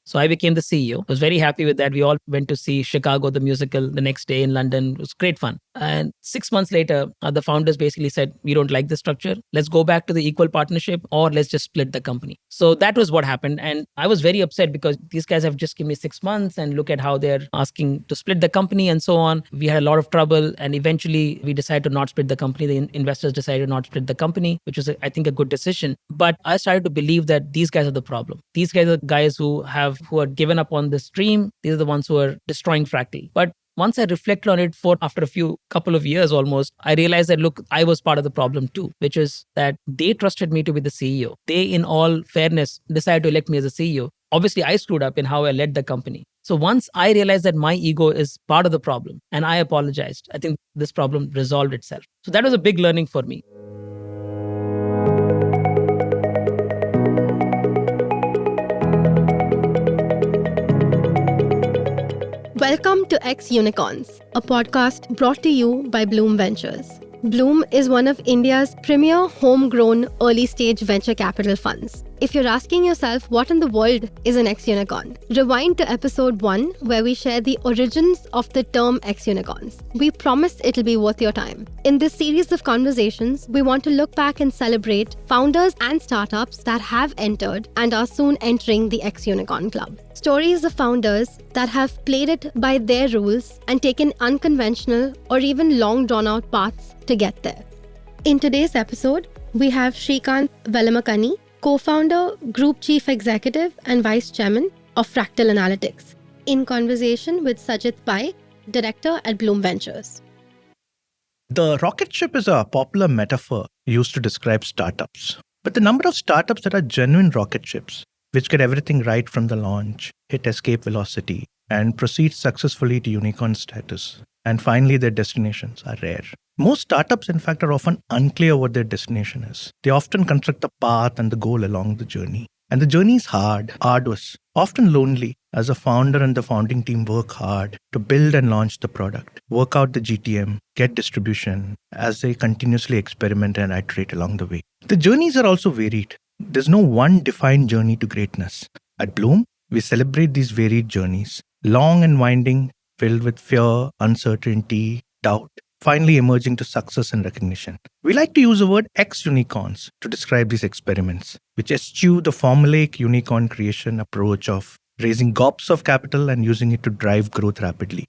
So I became the CEO. I was very happy with that. We all went to see Chicago, the musical, the next day in London. It was great fun. And 6 months later, the founders basically said, we don't like this structure. Let's go back to the equal partnership or let's just split the company. So that was what happened. And I was very upset because these guys have just given me 6 months and look at how they're asking to split the company and so on. We had a lot of trouble and eventually we decided to not split the company. The investors decided to not split the company, which was, I think, a good decision. But I started to believe that these guys are the problem. These guys are the guys who are given up on this dream. These are the ones who are destroying Fractal. But once I reflected on it after a couple of years almost, I realized that, look, I was part of the problem too, which is that they trusted me to be the CEO. They, in all fairness, decided to elect me as a CEO. Obviously, I screwed up in how I led the company. So once I realized that my ego is part of the problem and I apologized, I think this problem resolved itself. So that was a big learning for me. Welcome to X Unicorns, a podcast brought to you by Blume Ventures. Blume is one of India's premier homegrown early-stage venture capital funds. If you're asking yourself what in the world is an X-Unicorn, rewind to episode 1 where we share the origins of the term X-Unicorns. We promise it'll be worth your time. In this series of conversations, we want to look back and celebrate founders and startups that have entered and are soon entering the X-Unicorn Club. Stories of founders that have played it by their rules and taken unconventional or even long drawn-out paths to get there. In today's episode, we have Srikanth Velamakanni, co-founder, group chief executive, and vice chairman of Fractal Analytics, in conversation with Sajith Pai, director at Blume Ventures. The rocket ship is a popular metaphor used to describe startups. But the number of startups that are genuine rocket ships, which get everything right from the launch, hit escape velocity, and proceed successfully to unicorn status, and finally their destinations, are rare. Most startups, in fact, are often unclear what their destination is. They often construct the path and the goal along the journey. And the journey is hard, arduous, often lonely, as a founder and the founding team work hard to build and launch the product, work out the GTM, get distribution, as they continuously experiment and iterate along the way. The journeys are also varied. There's no one defined journey to greatness. At Blume, we celebrate these varied journeys, long and winding, filled with fear, uncertainty, doubt, finally emerging to success and recognition. We like to use the word X-Unicorns to describe these experiments, which eschew the formulaic unicorn creation approach of raising gobs of capital and using it to drive growth rapidly.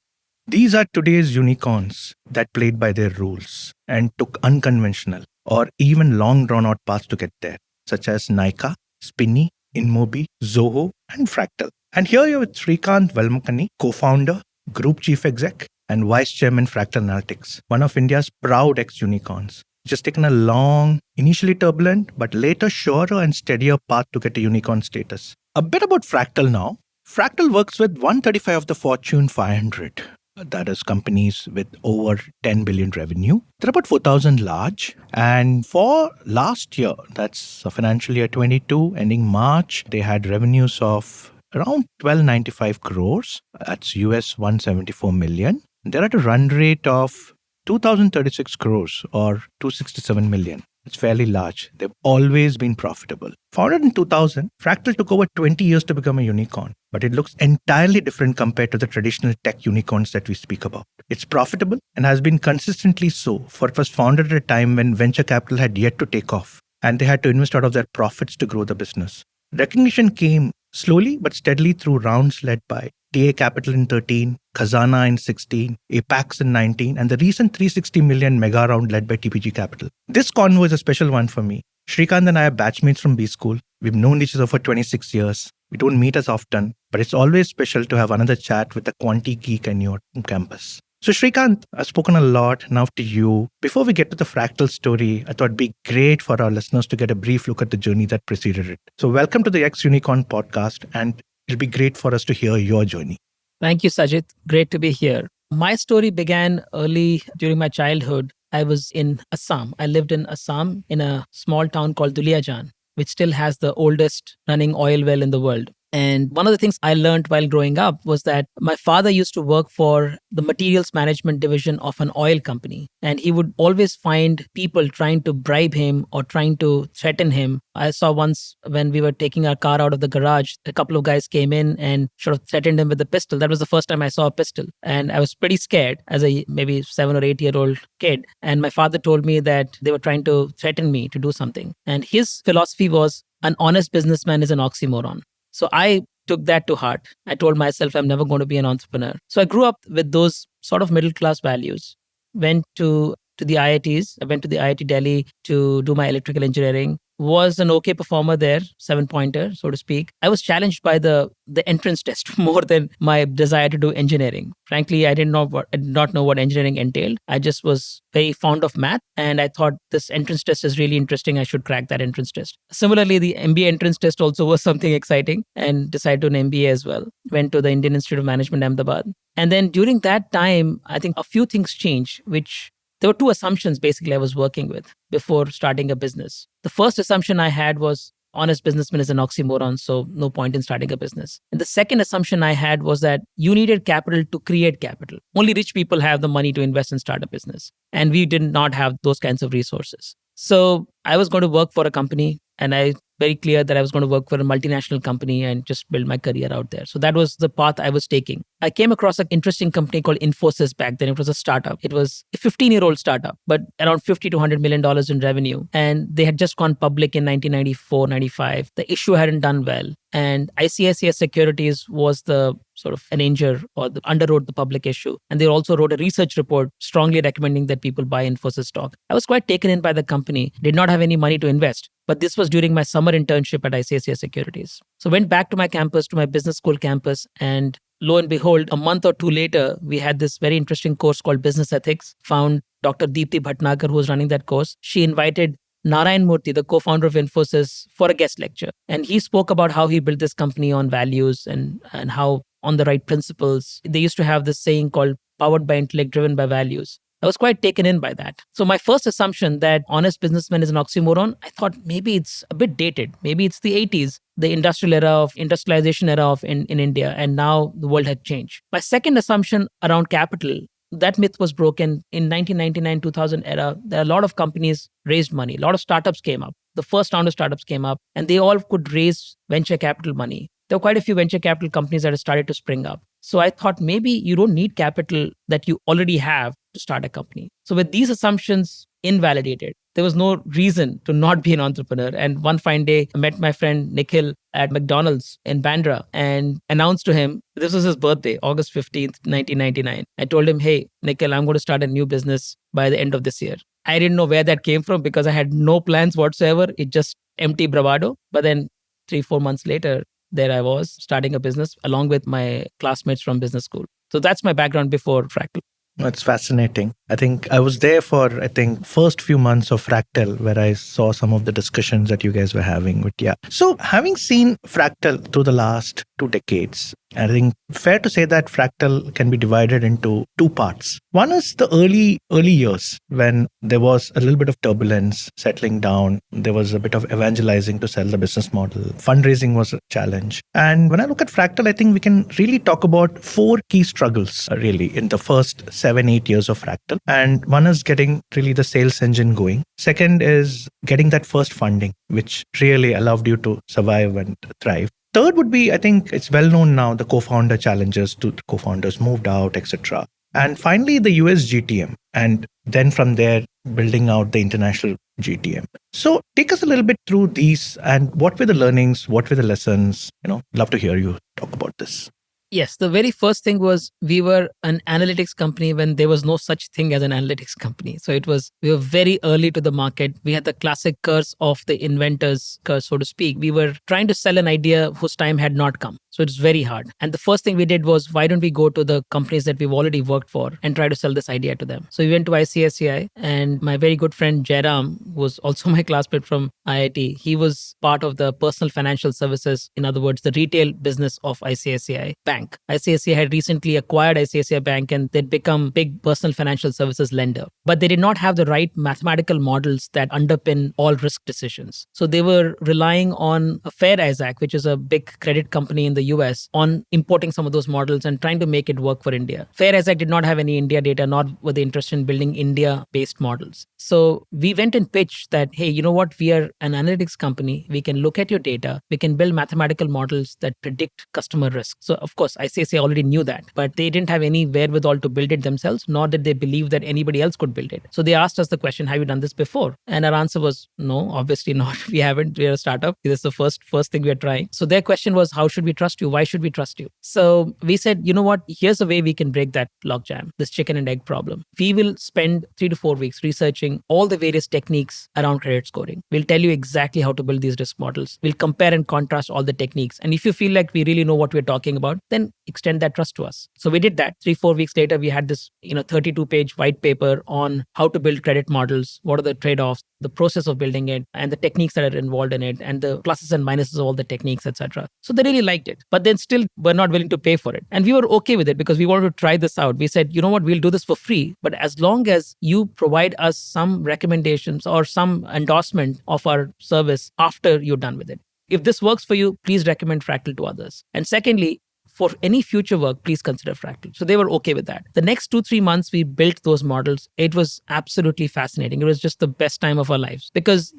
These are today's unicorns that played by their rules and took unconventional or even long drawn-out paths to get there, such as Nykaa, Spinny, Inmobi, Zoho, and Fractal. And here you're with Srikanth Velamakanni, co-founder, group chief exec, and vice chairman Fractal Analytics, one of India's proud ex-unicorns, which has taken a long, initially turbulent, but later surer and steadier path to get to unicorn status. A bit about Fractal now. Fractal works with 135 of the Fortune 500. That is companies with over 10 billion revenue. There are about 4,000 large. And for last year, that's financial year 22, ending March, they had revenues of around 1295 crores. That's US 174 million. They're at a run rate of 2,036 crores or 267 million. It's fairly large. They've always been profitable. Founded in 2000, Fractal took over 20 years to become a unicorn, but it looks entirely different compared to the traditional tech unicorns that we speak about. It's profitable and has been consistently so, for it was founded at a time when venture capital had yet to take off, and they had to invest out of their profits to grow the business. Recognition came slowly but steadily through rounds led by TA Capital in 13, Khazana in 16, Apex in 19, and the recent 360 million mega round led by TPG Capital. This convo is a special one for me. Srikanth and I are batchmates from B School. We've known each other for 26 years. We don't meet as often, but it's always special to have another chat with a quanti geek on your campus. So Srikanth, I've spoken a lot, now to you. Before we get to the Fractal story, I thought it'd be great for our listeners to get a brief look at the journey that preceded it. So welcome to the X-Unicorn podcast, and it'll be great for us to hear your journey. Thank you, Sajith. Great to be here. My story began early during my childhood. I was in Assam. I lived in Assam in a small town called Duliajan, which still has the oldest running oil well in the world. And one of the things I learned while growing up was that my father used to work for the materials management division of an oil company. And he would always find people trying to bribe him or trying to threaten him. I saw once when we were taking our car out of the garage, a couple of guys came in and sort of threatened him with a pistol. That was the first time I saw a pistol. And I was pretty scared as a maybe 7 or 8 year old kid. And my father told me that they were trying to threaten me to do something. And his philosophy was an honest businessman is an oxymoron. So I took that to heart. I told myself I'm never going to be an entrepreneur. So I grew up with those sort of middle class values. Went to the IITs. I went to the IIT Delhi to do my electrical engineering. Was an okay performer there, 7-pointer, so to speak. I was challenged by the entrance test more than my desire to do engineering. Frankly, I did not know what engineering entailed. I just was very fond of math, and I thought this entrance test is really interesting. I should crack that entrance test. Similarly, the MBA entrance test also was something exciting, and decided to an MBA as well. Went to the Indian Institute of Management, Ahmedabad. And then during that time, I think a few things changed, which there were two assumptions basically I was working with before starting a business. The first assumption I had was honest businessman is an oxymoron, so no point in starting a business. And the second assumption I had was that you needed capital to create capital. Only rich people have the money to invest and start a business. And we did not have those kinds of resources. So I was going to work for a company, and I very clear that I was going to work for a multinational company and just build my career out there. So that was the path I was taking. I came across an interesting company called Infosys back then. It was a startup. It was a 15-year-old startup, but around $50 to $100 million in revenue. And they had just gone public in 1994, 95. The issue hadn't done well. And ICICI Securities was the sort of arranger or underwrote the public issue. And they also wrote a research report strongly recommending that people buy Infosys stock. I was quite taken in by the company, did not have any money to invest. But this was during my summer internship at ICICI Securities. So went back to my campus, to my business school campus, and lo and behold, a month or two later, we had this very interesting course called Business Ethics. Found Dr. Deepthi Bhatnagar, who was running that course. She invited Narayan Murthy, the co-founder of Infosys, for a guest lecture. And he spoke about how he built this company on values and how on the right principles. They used to have this saying called powered by intellect, driven by values. I was quite taken in by that. So my first assumption that honest businessman is an oxymoron, I thought maybe it's a bit dated. Maybe it's the 80s, the industrialization era in India, and now the world had changed. My second assumption around capital, that myth was broken in 1999, 2000 era. There are a lot of companies raised money. A lot of startups came up. The first round of startups came up, and they all could raise venture capital money. There were quite a few venture capital companies that have started to spring up. So I thought maybe you don't need capital that you already have to start a company. So with these assumptions invalidated, there was no reason to not be an entrepreneur. And one fine day, I met my friend Nikhil at McDonald's in Bandra and announced to him, this was his birthday, August 15th, 1999. I told him, hey, Nikhil, I'm going to start a new business by the end of this year. I didn't know where that came from because I had no plans whatsoever. It just empty bravado. But then 3-4 months later, there I was starting a business along with my classmates from business school. So that's my background before Fractal. That's fascinating. I think I was there for, first few months of Fractal where I saw some of the discussions that you guys were having. But yeah. So having seen Fractal through the last 2 decades, I think fair to say that Fractal can be divided into 2 parts. One is the early years when there was a little bit of turbulence settling down. There was a bit of evangelizing to sell the business model. Fundraising was a challenge. And when I look at Fractal, I think we can really talk about 4 key struggles really in the first 7-8 years of Fractal. And one is getting really the sales engine going. Second is getting that first funding, which really allowed you to survive and thrive. Third would be, I think it's well known now, the co-founder challenges to the co-founders moved out, etc. And finally, the US GTM. And then from there, building out the international GTM. So take us a little bit through these and what were the learnings? What were the lessons? Love to hear you talk about this. Yes, the very first thing was we were an analytics company when there was no such thing as an analytics company. So we were very early to the market. We had the classic curse of the inventor's curse, so to speak. We were trying to sell an idea whose time had not come. So it's very hard. And the first thing we did was, why don't we go to the companies that we've already worked for and try to sell this idea to them? So we went to ICICI, and my very good friend Jairam, who was also my classmate from IIT, he was part of the personal financial services, in other words, the retail business of ICICI Bank. bank. ICICI had recently acquired ICICI Bank and they'd become big personal financial services lender. But they did not have the right mathematical models that underpin all risk decisions. So they were relying on a Fair Isaac, which is a big credit company in the US, on importing some of those models and trying to make it work for India. Fair Isaac did not have any India data, nor were they interested in building India-based models. So we went and pitched that, hey, you know what? We are an analytics company. We can look at your data. We can build mathematical models that predict customer risk. So of course, ICICI already knew that, but they didn't have any wherewithal to build it themselves, nor did they believe that anybody else could build it. So they asked us the question, have you done this before? And our answer was, no, obviously not. We haven't. We're a startup. This is the first thing we're trying. So their question was, how should we trust you? Why should we trust you? So we said, you know what? Here's a way we can break that logjam, this chicken and egg problem. We will spend 3 to 4 weeks researching all the various techniques around credit scoring. We'll tell you exactly how to build these risk models. We'll compare and contrast all the techniques. And if you feel like we really know what we're talking about, then extend that trust to us. So we did that. 3-4 weeks later, we had this 32-page white paper on how to build credit models, what are the trade-offs, the process of building it, and the techniques that are involved in it, and the pluses and minuses of all the techniques, etc. So they really liked it, but then still were not willing to pay for it. And we were okay with it because we wanted to try this out. We said, you know what, we'll do this for free, but as long as you provide us some recommendations or some endorsement of our service after you're done with it. If this works for you, please recommend Fractal to others. And secondly, for any future work, please consider Fractal. So they were okay with that. The next 2-3 months, we built those models. It was absolutely fascinating. It was just the best time of our lives because,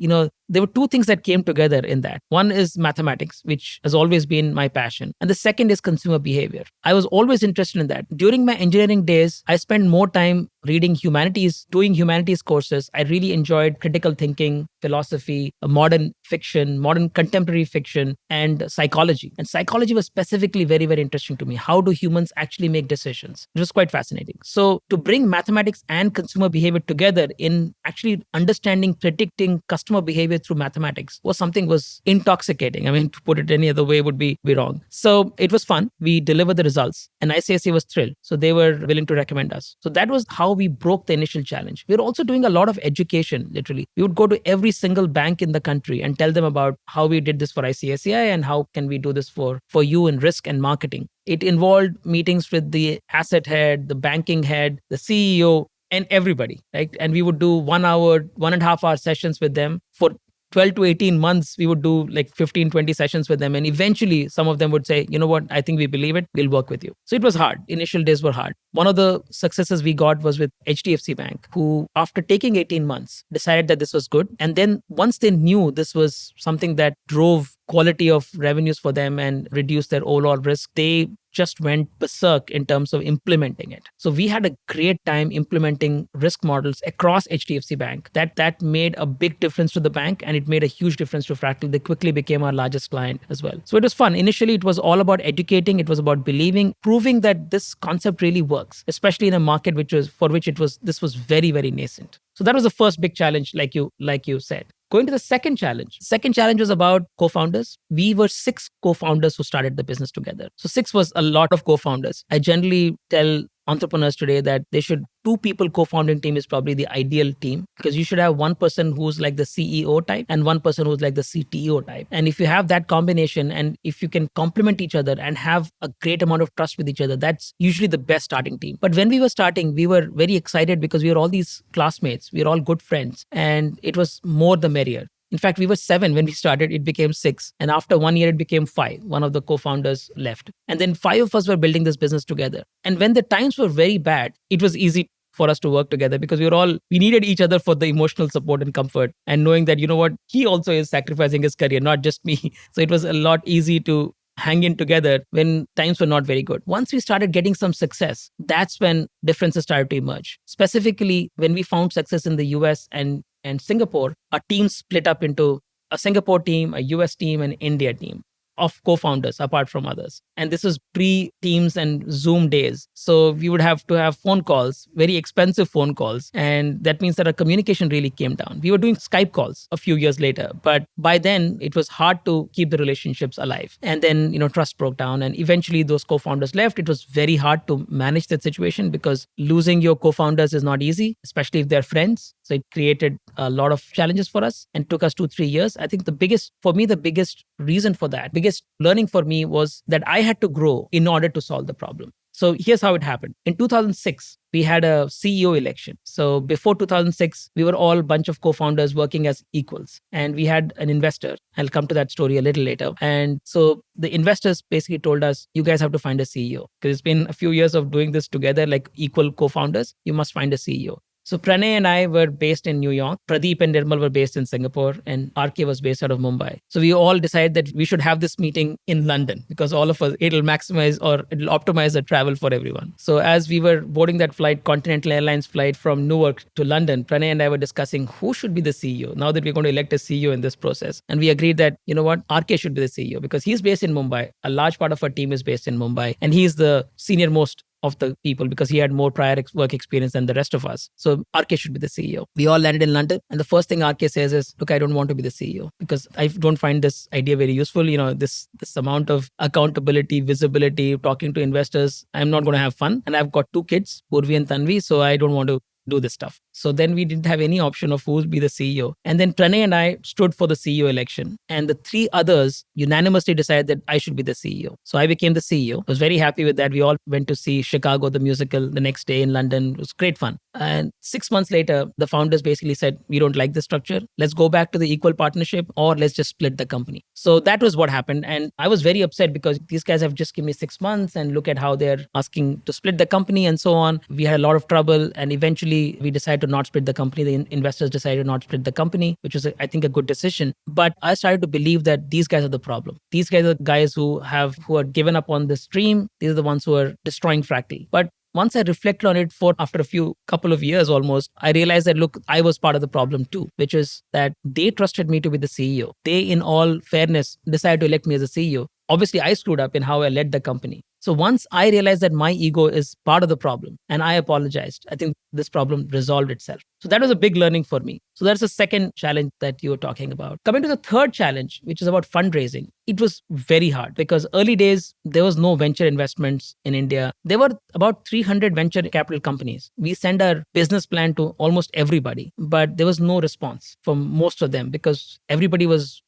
there were 2 things that came together in that. One is mathematics, which has always been my passion. And the second is consumer behavior. I was always interested in that. During my engineering days, I spent more time reading humanities, doing humanities courses. I really enjoyed critical thinking, philosophy, modern fiction, modern contemporary fiction, and psychology. And psychology was specifically very, very interesting to me. How do humans actually make decisions? It was quite fascinating. So to bring mathematics and consumer behavior together in actually understanding, predicting customer behavior through mathematics was intoxicating. I mean, to put it any other way would be wrong. So it was fun. We delivered the results and ICICI was thrilled. So they were willing to recommend us. So that was how we broke the initial challenge. We were also doing a lot of education, literally. We would go to every single bank in the country and tell them about how we did this for ICICI and how can we do this for you in risk and marketing. It involved meetings with the asset head, the banking head, the CEO, and everybody, right? And we would do 1 hour, 1.5 hour sessions with them. For 12 to 18 months, we would do like 15, 20 sessions with them. And eventually some of them would say, you know what, I think we believe it. We'll work with you. So it was hard. Initial days were hard. One of the successes we got was with HDFC Bank, who after taking 18 months decided that this was good. And then once they knew this was something that drove quality of revenues for them and reduced their overall risk, they just went berserk in terms of implementing it. So we had a great time implementing risk models across HDFC Bank. That made a big difference to the bank and it made a huge difference to Fractal. They quickly became our largest client as well. So it was fun. Initially, it was all about educating. It was about believing, proving that this concept really works, especially in a market this was very, very nascent. So that was the first big challenge, like you said. Going to the second challenge. Second challenge was about co-founders. We were 6 co-founders who started the business together. So 6 was a lot of co-founders. I generally tell entrepreneurs today that 2 people co-founding team is probably the ideal team because you should have one person who's like the CEO type and one person who's like the CTO type. And if you have that combination and if you can complement each other and have a great amount of trust with each other, that's usually the best starting team. But when we were starting, we were very excited because we were all these classmates. We were all good friends and it was more the merrier. In fact, we were 7 when we started. It became 6. And after 1 year, it became 5. One of the co-founders left. And then 5 of us were building this business together. And when the times were very bad, it was easy for us to work together because we needed each other for the emotional support and comfort. And knowing that, you know what, he also is sacrificing his career, not just me. So it was a lot easy to hang in together when times were not very good. Once we started getting some success, that's when differences started to emerge. Specifically, when we found success in the US and Singapore, our team split up into a Singapore team, a US team, and India team of co-founders apart from others. And this was pre-Teams and Zoom days. So we would have to have phone calls, very expensive phone calls. And that means that our communication really came down. We were doing Skype calls a few years later, but by then it was hard to keep the relationships alive. And then, trust broke down and eventually those co-founders left. It was very hard to manage that situation because losing your co-founders is not easy, especially if they're friends. So it created a lot of challenges for us and took us 2-3 years. I think the biggest reason for that, biggest learning for me was that I had to grow in order to solve the problem. So here's how it happened. In 2006, we had a CEO election. So before 2006, we were all a bunch of co-founders working as equals. And we had an investor. I'll come to that story a little later. And so the investors basically told us, you guys have to find a CEO. Because it's been a few years of doing this together, like equal co-founders. You must find a CEO. So Pranay and I were based in New York. Pradeep and Nirmal were based in Singapore, and RK was based out of Mumbai. So we all decided that we should have this meeting in London because all of us, it'll maximize or it'll optimize the travel for everyone. So as we were boarding that flight, Continental Airlines flight from Newark to London, Pranay and I were discussing who should be the CEO now that we're going to elect a CEO in this process. And we agreed that, you know what, RK should be the CEO because he's based in Mumbai. A large part of our team is based in Mumbai, and he's the senior most of the people because he had more prior work experience than the rest of us. So RK should be the CEO. We all landed in London, and the first thing RK says is, look, I don't want to be the CEO because I don't find this idea very useful. You know, this amount of accountability, visibility, talking to investors, I'm not going to have fun. And I've got 2 kids, Purvi and Tanvi, so I don't want to do this stuff. So then we didn't have any option of who would be the CEO. And then Pranay and I stood for the CEO election. And the 3 others unanimously decided that I should be the CEO. So I became the CEO. I was very happy with that. We all went to see Chicago, the musical, the next day in London. It was great fun. And 6 months later, the founders basically said, we don't like this structure. Let's go back to the equal partnership or let's just split the company. So that was what happened. And I was very upset because these guys have just given me 6 months and look at how they're asking to split the company and so on. We had a lot of trouble and eventually we decided to not split the company. The investors decided to not split the company, which was, I think, a good decision. But I started to believe that these guys are the problem. These guys are the guys who are given up on this dream. These are the ones who are destroying Fractal. But once I reflected on it after a couple of years almost, I realized that, look, I was part of the problem too, which is that they trusted me to be the CEO. They, in all fairness, decided to elect me as a CEO. Obviously, I screwed up in how I led the company. So once I realized that my ego is part of the problem and I apologized, I think this problem resolved itself. So that was a big learning for me. So that's the second challenge that you were talking about. Coming to the third challenge, which is about fundraising, it was very hard because early days, there was no venture investments in India. There were about 300 venture capital companies. We sent our business plan to almost everybody, but there was no response from most of them because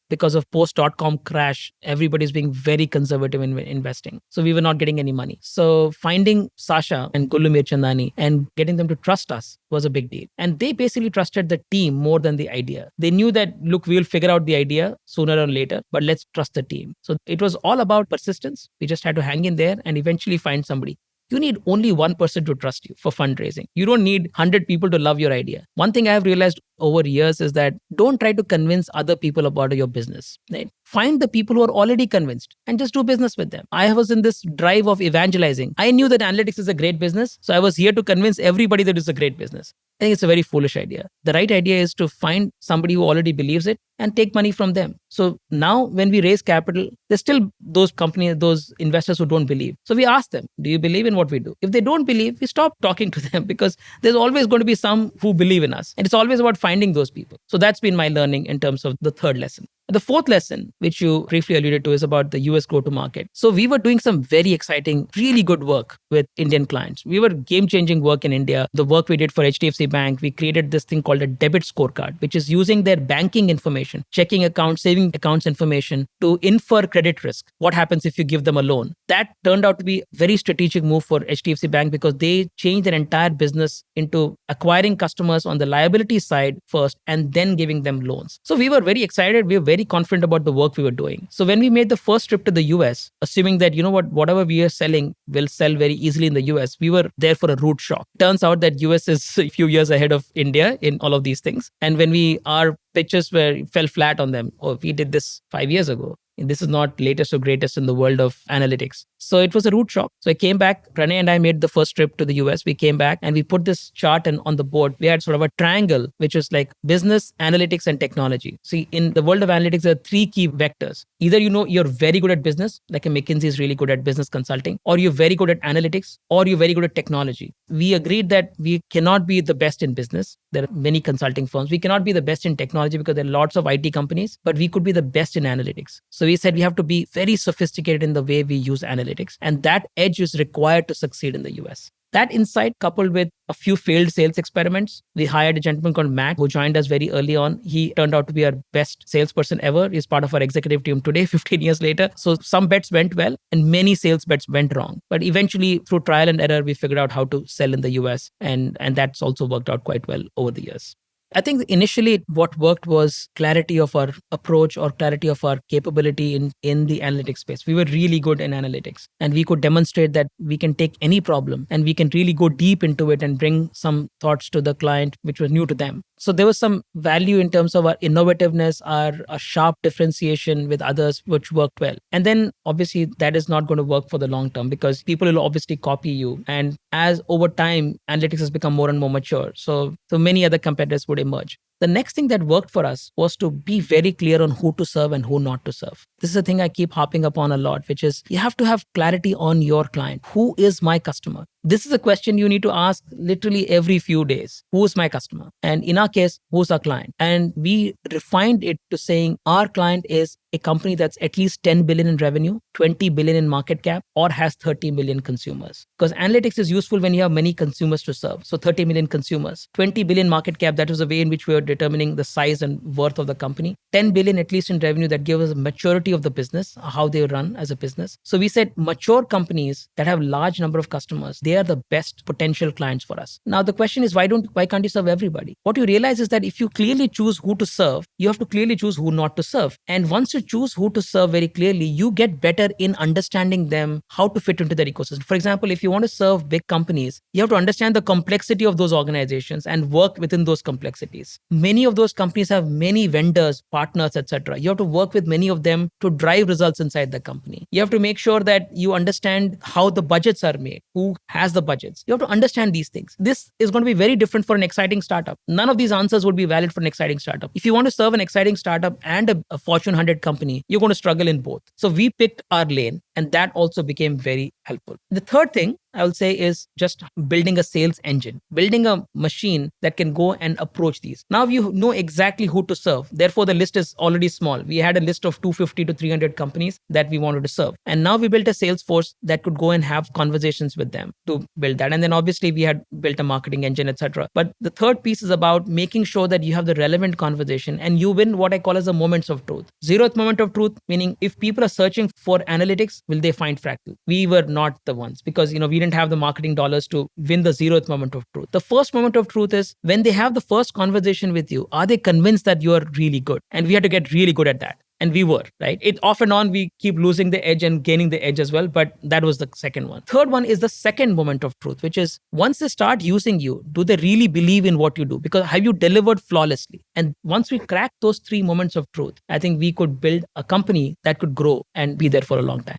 because of post.com crash, everybody's being very conservative in investing. So we were not getting any money. So finding Sasha and Gullu Mirchandani and getting them to trust us was a big deal. And they basically trusted the team more than the idea. They knew that, look, we'll figure out the idea sooner or later, but let's trust the team. So it was all about persistence. We just had to hang in there and eventually find somebody. You need only one person to trust you for fundraising. You don't need 100 people to love your idea. One thing I have realized over years is that don't try to convince other people about your business. Right? Find the people who are already convinced and just do business with them. I was in this drive of evangelizing. I knew that analytics is a great business, so I was here to convince everybody that it's a great business. I think it's a very foolish idea. The right idea is to find somebody who already believes it and take money from them. So now when we raise capital, there's still those companies, those investors who don't believe. So we ask them, do you believe in what we do? If they don't believe, we stop talking to them because there's always going to be some who believe in us. And it's always about finding those people. So that's been my learning in terms of the third lesson. The fourth lesson, which you briefly alluded to, is about the US go-to-market. So we were doing some very exciting, really good work with Indian clients. We were game-changing work in India. The work we did for HDFC Bank, we created this thing called a debit scorecard, which is using their banking information, checking accounts, saving accounts information to infer credit risk. What happens if you give them a loan? That turned out to be a very strategic move for HDFC Bank because they changed their entire business into acquiring customers on the liability side first and then giving them loans. So we were very excited. We were very confident about the work we were doing. So when we made the first trip to the US, assuming that, whatever we are selling will sell very easily in the US, we were there for a rude shock. Turns out that US is a few years ahead of India in all of these things. And when our pitches fell flat on them, we did this 5 years ago. And this is not latest or greatest in the world of analytics. So it was a rude shock. So I came back, Pranay and I made the first trip to the US. We came back and we put this chart on the board. We had sort of a triangle, which was like business, analytics, and technology. See, in the world of analytics, there are 3 key vectors. Either you're very good at business, like a McKinsey is really good at business consulting, or you're very good at analytics, or you're very good at technology. We agreed that we cannot be the best in business. There are many consulting firms. We cannot be the best in technology because there are lots of IT companies, but we could be the best in analytics. So we said we have to be very sophisticated in the way we use analytics. And that edge is required to succeed in the US. That insight, coupled with a few failed sales experiments, we hired a gentleman called Matt who joined us very early on. He turned out to be our best salesperson ever. He's part of our executive team today, 15 years later. So some bets went well and many sales bets went wrong. But eventually, through trial and error, we figured out how to sell in the US. And that's also worked out quite well over the years. I think initially what worked was clarity of our approach or clarity of our capability in the analytics space. We were really good in analytics and we could demonstrate that we can take any problem and we can really go deep into it and bring some thoughts to the client which was new to them. So there was some value in terms of our innovativeness, our sharp differentiation with others, which worked well. And then obviously that is not going to work for the long term because people will obviously copy you. And as over time, analytics has become more and more mature. So many other competitors would emerge. The next thing that worked for us was to be very clear on who to serve and who not to serve. This is a thing I keep harping upon a lot, which is you have to have clarity on your client. Who is my customer? This is a question you need to ask literally every few days. Who is my customer? And in our case, who's our client? And we refined it to saying our client is a company that's at least 10 billion in revenue, 20 billion in market cap, or has 30 million consumers. Because analytics is useful when you have many consumers to serve. So 30 million consumers, 20 billion market cap, that was the way in which we were determining the size and worth of the company. 10 billion at least in revenue, that gives us a maturity of the business, how they run as a business. So we said mature companies that have large number of customers, they are the best potential clients for us. Now the question is, why can't you serve everybody? What you realize is that if you clearly choose who to serve, you have to clearly choose who not to serve. And once you choose who to serve very clearly, you get better in understanding them, how to fit into their ecosystem. For example, if you want to serve big companies, you have to understand the complexity of those organizations and work within those complexities. Many of those companies have many vendors, partners, etc. You have to work with many of them to drive results inside the company. You have to make sure that you understand how the budgets are made, who has the budgets. You have to understand these things. This is going to be very different for an exciting startup. None of these answers would be valid for an exciting startup. If you want to serve an exciting startup and a Fortune 100 company, you're going to struggle in both. So we picked our lane, and that also became very helpful. The third thing I will say is just building a sales engine, building a machine that can go and approach these. Now you know exactly who to serve. Therefore, the list is already small. We had a list of 250 to 300 companies that we wanted to serve. And now we built a sales force that could go and have conversations with them to build that. And then obviously we had built a marketing engine, etc. But the third piece is about making sure that you have the relevant conversation and you win what I call as the moments of truth. Zeroth moment of truth, meaning if people are searching for analytics, will they find Fractal? We were not the ones because, we didn't have the marketing dollars to win the zeroth moment of truth. The first moment of truth is when they have the first conversation with you, are they convinced that you are really good? And we had to get really good at that. And we were, right? It off and on, we keep losing the edge and gaining the edge as well. But that was the second one. Third one is the second moment of truth, which is once they start using you, do they really believe in what you do? Because have you delivered flawlessly? And once we crack those three moments of truth, I think we could build a company that could grow and be there for a long time.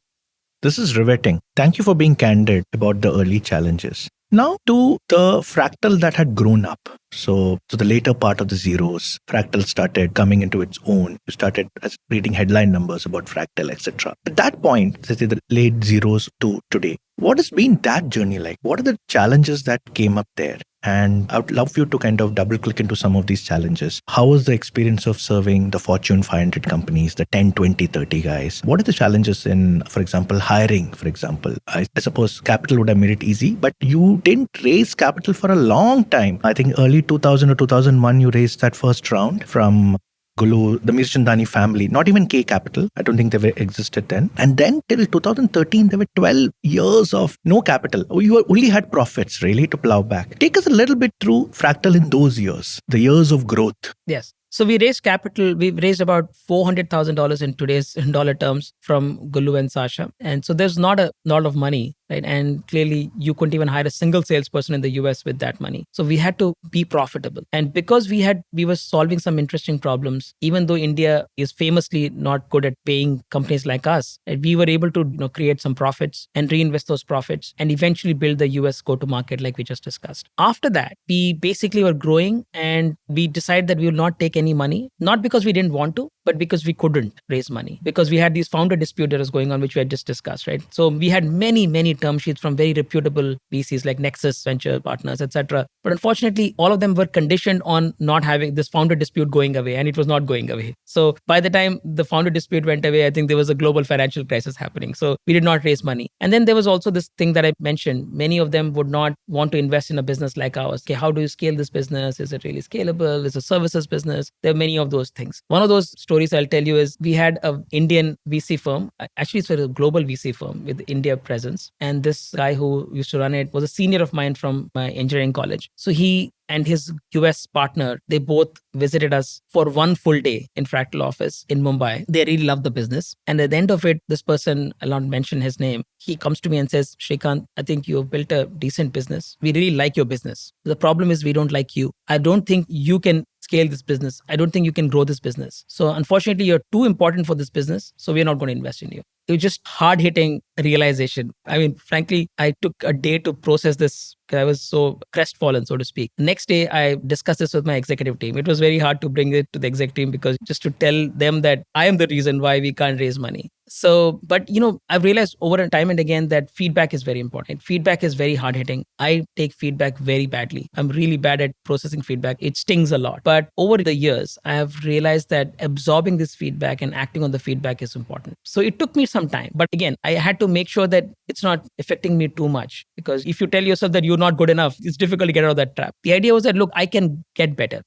This is riveting. Thank you for being candid about the early challenges. Now to the Fractal that had grown up. So the later part of the zeros, Fractal started coming into its own. You started reading headline numbers about Fractal, etc. At that point, say the late zeros to today, what has been that journey like? What are the challenges that came up there? And I would love you to kind of double click into some of these challenges. How was the experience of serving the Fortune 500 companies, the 10, 20, 30 guys? What are the challenges in, for example, hiring, for example? I suppose capital would have made it easy, but you didn't raise capital for a long time. I think early 2000 or 2001, you raised that first round from Gulu, the Mirchandani family, not even K Capital. I don't think they were existed then. And then till 2013, there were 12 years of no capital. You only had profits really to plow back. Take us a little bit through Fractal in those years, the years of growth. Yes. So we raised capital. We raised about $400,000 in today's dollar terms from Gulu and Sasha. And so there's not a lot of money, right? And clearly you couldn't even hire a single salesperson in the US with that money. So we had to be profitable. And because we were solving some interesting problems, even though India is famously not good at paying companies like us, we were able to create some profits and reinvest those profits and eventually build the US go-to-market like we just discussed. After that, we basically were growing and we decided that we will not take any money, not because we didn't want to, but because we couldn't raise money, because we had these founder dispute that was going on, which we had just discussed, right? So we had many term sheets from very reputable VCs like Nexus Venture Partners, etc. But unfortunately, all of them were conditioned on not having this founder dispute going away, and it was not going away. So by the time the founder dispute went away, I think there was a global financial crisis happening. So we did not raise money. And then there was also this thing that I mentioned. Many of them would not want to invest in a business like ours. Okay, how do you scale this business? Is it really scalable? Is it a services business? There are many of those things. One of those stories I'll tell you is we had an Indian VC firm. Actually, it's a global VC firm with India presence. And this guy who used to run it was a senior of mine from my engineering college. So he and his US partner, they both visited us for one full day in Fractal office in Mumbai. They really loved the business. And at the end of it, this person, I'll not mention his name, he comes to me and says, Srikanth, I think you've built a decent business. We really like your business. The problem is we don't like you. I don't think you can scale this business. I don't think you can grow this business. So unfortunately, you're too important for this business. So we're not going to invest in you. It was just hard-hitting realization. I mean, frankly, I took a day to process this. I was so crestfallen, so to speak. Next day, I discussed this with my executive team. It was very hard to bring it to the exec team because just to tell them that I am the reason why we can't raise money. So, but I've realized over and time and again that feedback is very important. Feedback is very hard hitting. I take feedback very badly. I'm really bad at processing feedback. It stings a lot. But over the years, I have realized that absorbing this feedback and acting on the feedback is important. So it took me some time. But again, I had to make sure that it's not affecting me too much. Because if you tell yourself that you're not good enough, it's difficult to get out of that trap. The idea was that, look, I can get better.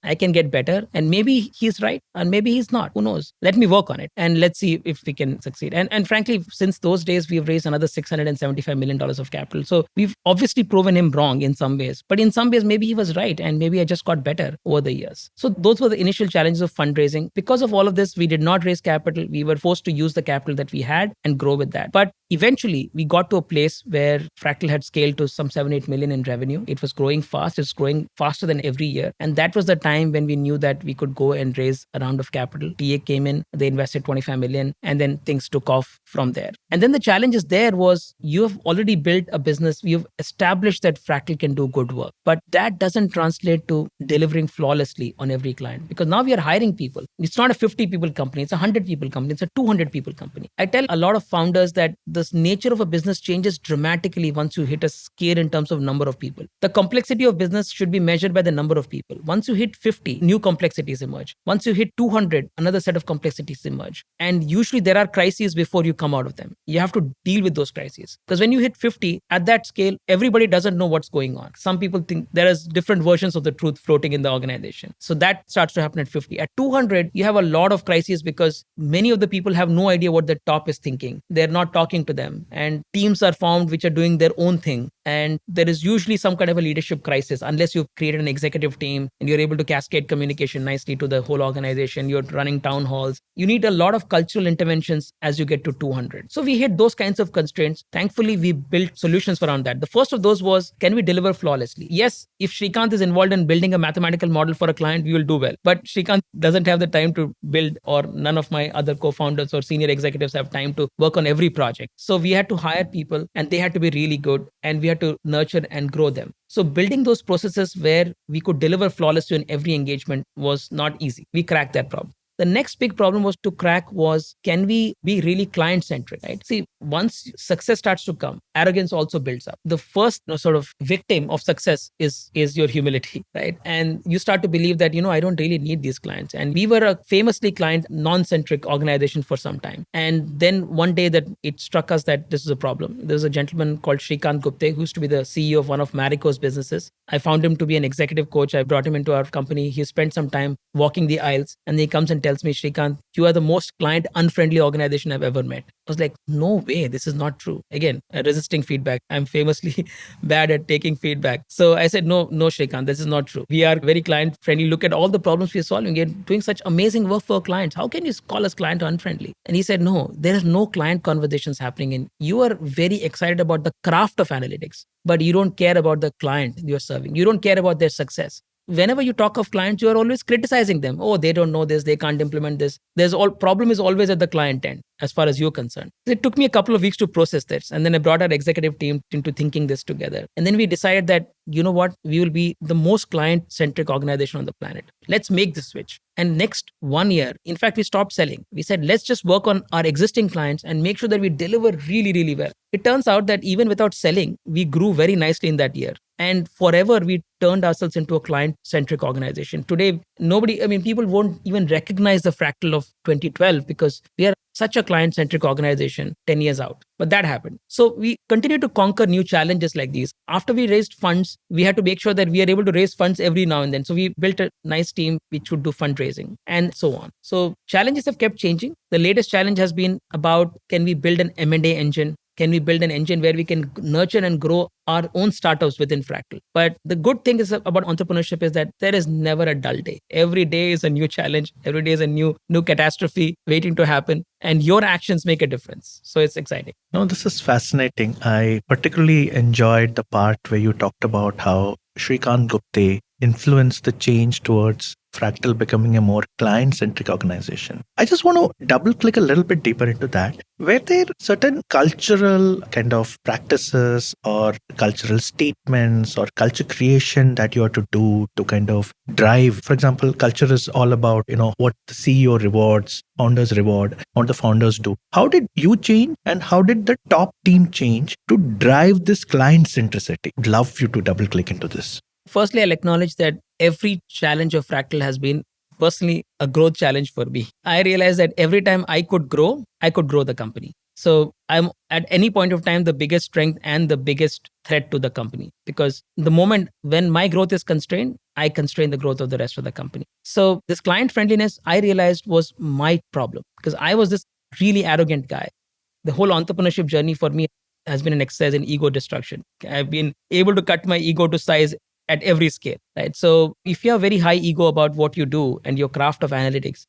And maybe he's right and maybe he's not. Who knows? Let me work on it and let's see if we can succeed. And frankly, since those days, we've raised another $675 million of capital. So we've obviously proven him wrong in some ways. But in some ways, maybe he was right. And maybe I just got better over the years. So those were the initial challenges of fundraising. Because of all of this, we did not raise capital. We were forced to use the capital that we had and grow with that. But eventually, we got to a place where Fractal had scaled to some 7-8 million in revenue. It was growing fast. It's growing faster than every year. And that was the time when we knew that we could go and raise a round of capital. TA came in, they invested 25 million, and then things took off from there. And then the challenges there was you have already built a business. You've established that Fractal can do good work. But that doesn't translate to delivering flawlessly on every client because now we are hiring people. It's not a 50 people company. It's a 100 people company. It's a 200 people company. I tell a lot of founders that the nature of a business changes dramatically once you hit a scale in terms of number of people. The complexity of business should be measured by the number of people. Once you hit 50, new complexities emerge. Once you hit 200, another set of complexities emerge. And usually there are crises before you come out of them. You have to deal with those crises. Because when you hit 50, at that scale, everybody doesn't know what's going on. Some people think there is different versions of the truth floating in the organization. So that starts to happen at 50. At 200, you have a lot of crises because many of the people have no idea what the top is thinking. They're not talking to them. And teams are formed which are doing their own thing. And there is usually some kind of a leadership crisis unless you've created an executive team and you're able to cascade communication nicely to the whole organization. You're running town halls. You need a lot of cultural interventions as you get to 200. So we hit those kinds of constraints. Thankfully, we built solutions around that. The first of those was, can we deliver flawlessly? Yes, if Srikanth is involved in building a mathematical model for a client, we will do well. But Srikanth doesn't have the time to build, or none of my other co-founders or senior executives have time to work on every project. So we had to hire people and they had to be really good and we had to nurture and grow them. So building those processes where we could deliver flawlessly in every engagement was not easy. We cracked that problem. The next big problem was to crack was, can we be really client-centric, right? See, once success starts to come, arrogance also builds up. The first sort of victim of success is your humility, right? And you start to believe that, I don't really need these clients. And we were a famously client non-centric organization for some time. And then one day that it struck us that this is a problem. There was a gentleman called Srikanth Gupte who used to be the CEO of one of Marico's businesses. I found him to be an executive coach. I brought him into our company. He spent some time walking the aisles and he comes and tells me, Srikanth, you are the most client-unfriendly organization I've ever met. I was like, no way, this is not true. Again, resisting feedback. I'm famously bad at taking feedback. So I said, no, Srikanth, this is not true. We are very client-friendly. Look at all the problems we're solving. We're doing such amazing work for our clients. How can you call us client-unfriendly? And he said, no, there is no client conversations happening. And you are very excited about the craft of analytics, but you don't care about the client you're serving. You don't care about their success. whenever you talk of clients, you are always criticizing them. Oh, they don't know this, they can't implement this. Problem is always at the client end, as far as you're concerned. It took me a couple of weeks to process this. And then I brought our executive team into thinking this together. And then we decided that, you know what, we will be the most client-centric organization on the planet. Let's make the switch. And next 1 year, in fact, we stopped selling. We said, let's just work on our existing clients and make sure that we deliver really, really well. It turns out that even without selling, we grew very nicely in that year. And forever, we turned ourselves into a client-centric organization. Today, people won't even recognize the Fractal of 2012 because we are such a client-centric organization 10 years out. But that happened. So we continue to conquer new challenges like these. After we raised funds, we had to make sure that we are able to raise funds every now and then. So we built a nice team which would do fundraising and so on. So challenges have kept changing. The latest challenge has been about, can we build an M&A engine? Can we build an engine where we can nurture and grow our own startups within Fractal? But the good thing is about entrepreneurship is that there is never a dull day. Every day is a new challenge. Every day is a new catastrophe waiting to happen. And your actions make a difference. So it's exciting. No, this is fascinating. I particularly enjoyed the part where you talked about how Srikanth Gupte influenced the change towards Fractal becoming a more client-centric organization. I just want to double-click a little bit deeper into that. Were there certain cultural kind of practices or cultural statements or culture creation that you have to do to kind of drive? For example, culture is all about, what the CEO rewards, founders reward, what the founders do. How did you change and how did the top team change to drive this client centricity? I'd love you to double-click into this. Firstly, I'll acknowledge that every challenge of Fractal has been personally a growth challenge for me. I realized that every time I could grow the company. So I'm at any point of time the biggest strength and the biggest threat to the company, because the moment when my growth is constrained, I constrain the growth of the rest of the company. So this client friendliness, I realized, was my problem because I was this really arrogant guy. The whole entrepreneurship journey for me has been an exercise in ego destruction. I've been able to cut my ego to size at every scale, right? So if you have very high ego about what you do and your craft of analytics,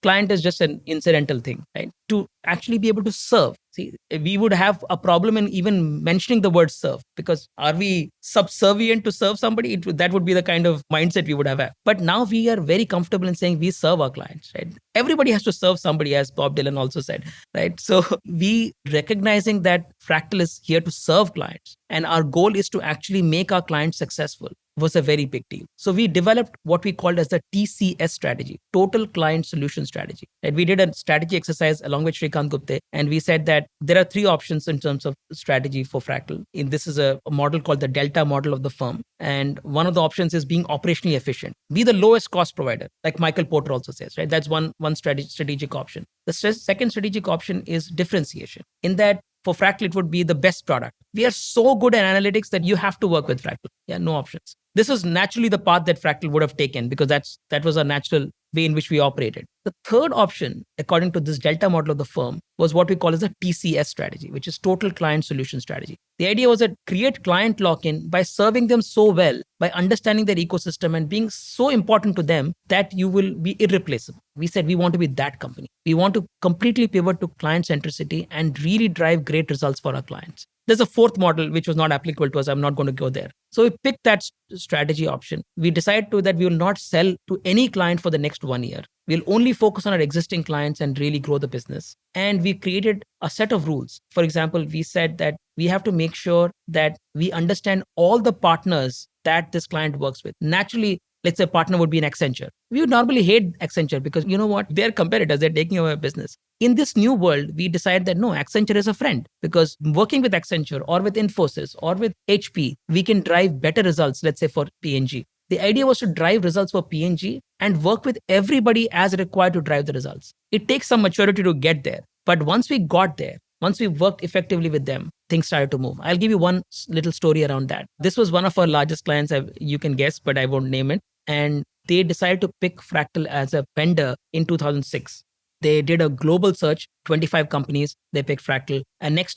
client is just an incidental thing, right? To actually be able to serve. See, we would have a problem in even mentioning the word serve, because are we subservient to serve somebody? That would be the kind of mindset we would have. But now we are very comfortable in saying we serve our clients, right? Everybody has to serve somebody, as Bob Dylan also said, right? So we recognizing that Fractal is here to serve clients and our goal is to actually make our clients successful was a very big deal. So we developed what we called as the TCS strategy, Total Client Solution Strategy. And we did a strategy exercise along with Srikanth Gupte, and we said that there are 3 options in terms of strategy for Fractal. And this is a model called the Delta model of the firm. And one of the options is being operationally efficient. Be the lowest cost provider, like Michael Porter also says, right? That's one strategic option. The second strategic option is differentiation. In that, for Fractal, it would be the best product. We are so good at analytics that you have to work with Fractal. Yeah, no options. This was naturally the path that Fractal would have taken because that was a natural way in which we operated. The third option, according to this Delta model of the firm, was what we call as a TCS strategy, which is Total Client Solution Strategy. The idea was that create client lock-in by serving them so well, by understanding their ecosystem and being so important to them that you will be irreplaceable. We said we want to be that company. We want to completely pivot to client centricity and really drive great results for our clients. There's a fourth model which was not applicable to us. I'm not going to go there. So we picked that strategy option. We decided that we will not sell to any client for the next 1 year. We'll only focus on our existing clients and really grow the business. And we created a set of rules. For example, we said that we have to make sure that we understand all the partners that this client works with. Naturally, let's say a partner would be an Accenture. We would normally hate Accenture because you know what? They're competitors. They're taking over our business. In this new world, we decided that no, Accenture is a friend because working with Accenture or with Infosys or with HP, we can drive better results, let's say for P&G. The idea was to drive results for P&G and work with everybody as required to drive the results. It takes some maturity to get there. But once we got there, once we worked effectively with them, things started to move. I'll give you one little story around that. This was one of our largest clients, you can guess, but I won't name it. And they decided to pick Fractal as a vendor in 2006. They did a global search, 25 companies, they picked Fractal. And next